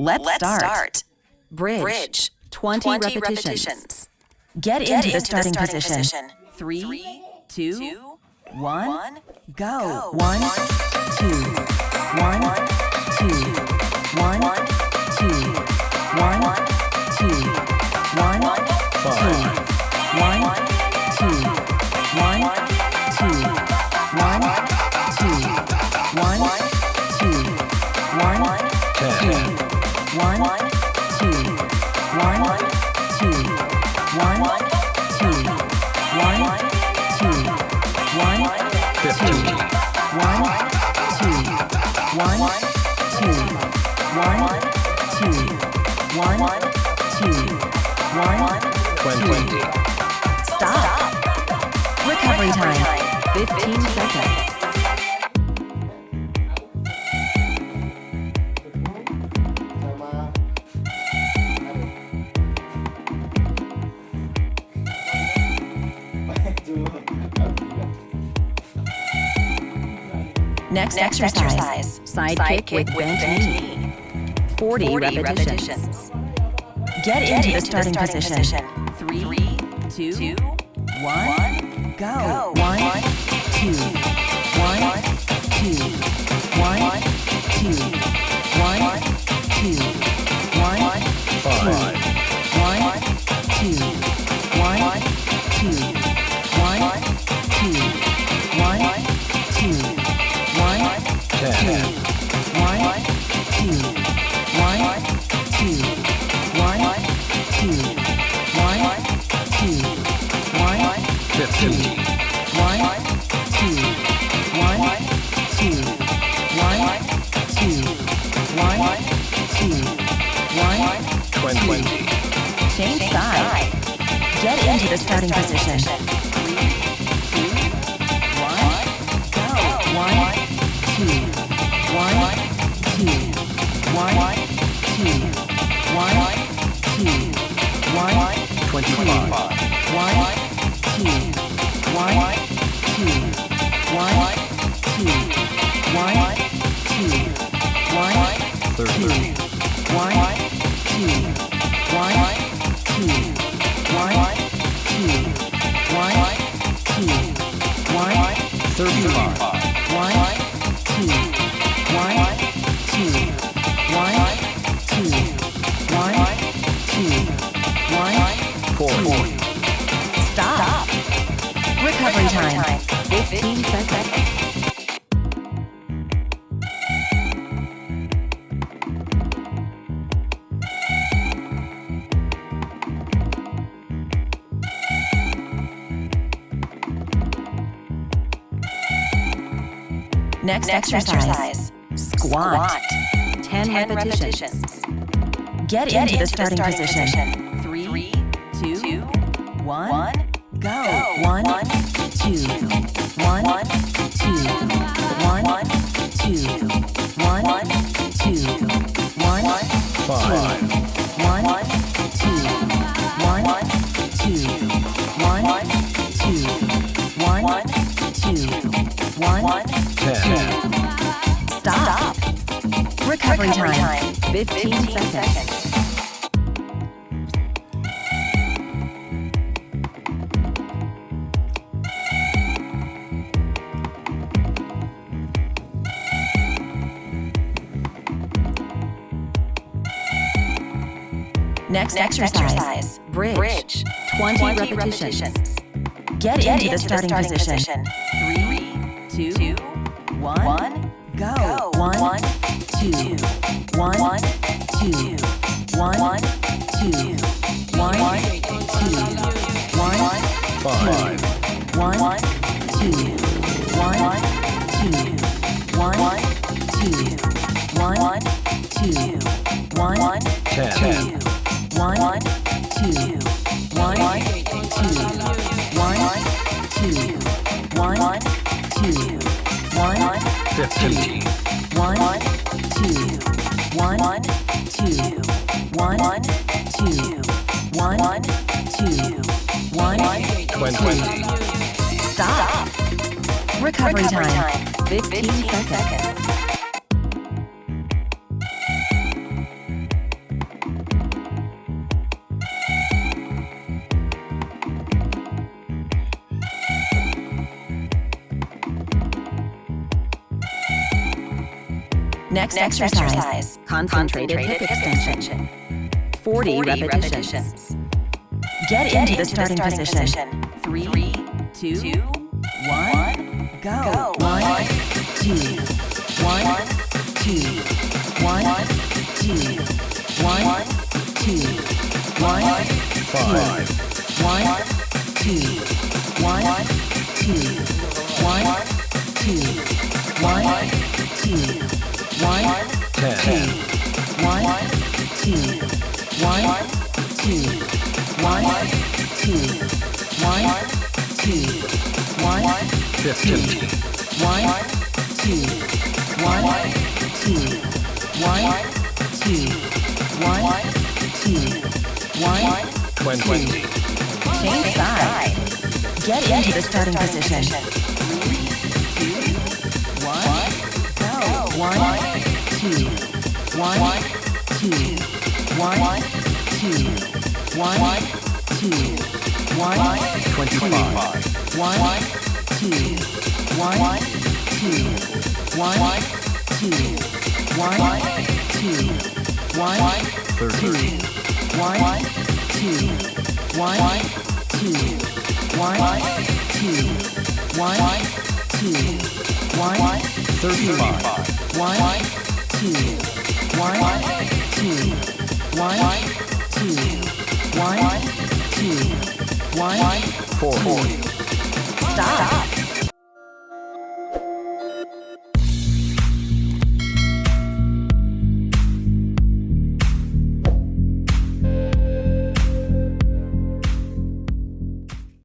Let's start. Bridge. 20 repetitions. Get into the starting position. 3, 2, 1, go. 1, 2, 1, 2, 1, 2, 1, 2, 1, 2, 1, 2, 1, 2, 1, 2, 1, 2, 1, 2, 1, 2, 1, 2, 1, 2, 1, 2, 1, 15. 1, 2, 1, 2, 1, 2, 1, 2, 1, 20. Stop. Recovery time. 15 seconds. Next exercise. Sidekick with bent knee. 40 repetitions. Get into the starting position. 3, 2, 1, go. 1, 2, 1, 2, 1, 2, 1, 2, 1, 2, 1, 2, 1, 2, 1, 2, 1, 2, 1, 2, 1, 2, 1, 2, 1, 2, 1, 2, 1, 15. 1, 2, 1, 2, 1, 2, 1, 2, 1, 20. Change side. Get into the starting position. 3, 2, 1, go. 1, 2, 1, 2, 1, 2, 1, 2, 1, 25. 1, 2, 1, 2, 1, 2, 1, 2, 1, 30. 2, 1, 2, 1, 2, 1, 2, 1, 2, 1, 35. 1, 2, 1, 2, 1, 2, 1, 2, 1, 40. Stop. Recovery time. 15 seconds. Next exercise. Squat. 10 repetitions. Get into the starting position. 3, 2, 1, go. 1, 2, 1, 2, 1, 2, 1, 2, 1, 5. 1, 2, 1, 2, 1, 2, 1, 2, 1, 10. Stop. Recovery time. 15 seconds. Next exercise. Bridge. 20 repetitions. Get into the starting position. 3, 2, 1, go. 1, 2, 1, 2, 1, 2, 1, 2, 1, 5. 1, 2, 1, 2, 1, 2, 1, 2, 1, 10. 1, 2, 1, 2, 1, 2, 1, 2, 1, 15. 1, 2, 1, 2, 1, 2, 1, 2, 1, 20. Stop. Recovery time. 15 seconds. Next exercise, concentrated hip extension. 40 repetitions. Get into the starting position. 3, 2, 1, go. 1, 2, 1, 2, 1, 2, 1, 2, 1, 5, 1, 2, 1, 2, 1, 2, 1, 2, 1, 10, 1, 2, 1, 2, 1, 2, 1, 2, 1, 15, 1, 2, 1, 2, 1, 2, 1, 2, 1, 20, change side. Get into the starting position. 3, 2, 1, go. 1, 2, 1, 2, 1, 2, 1, 2, 1, 25, 1, 2, 1, 2, 1, 2, 1, 2, 1, 30, 2, 1, 2, 1, 2, 1, 2, 1, 2, 1, 35, 1, 2, 1, 2, 1, 2, 1, 2, 1, 40. stop.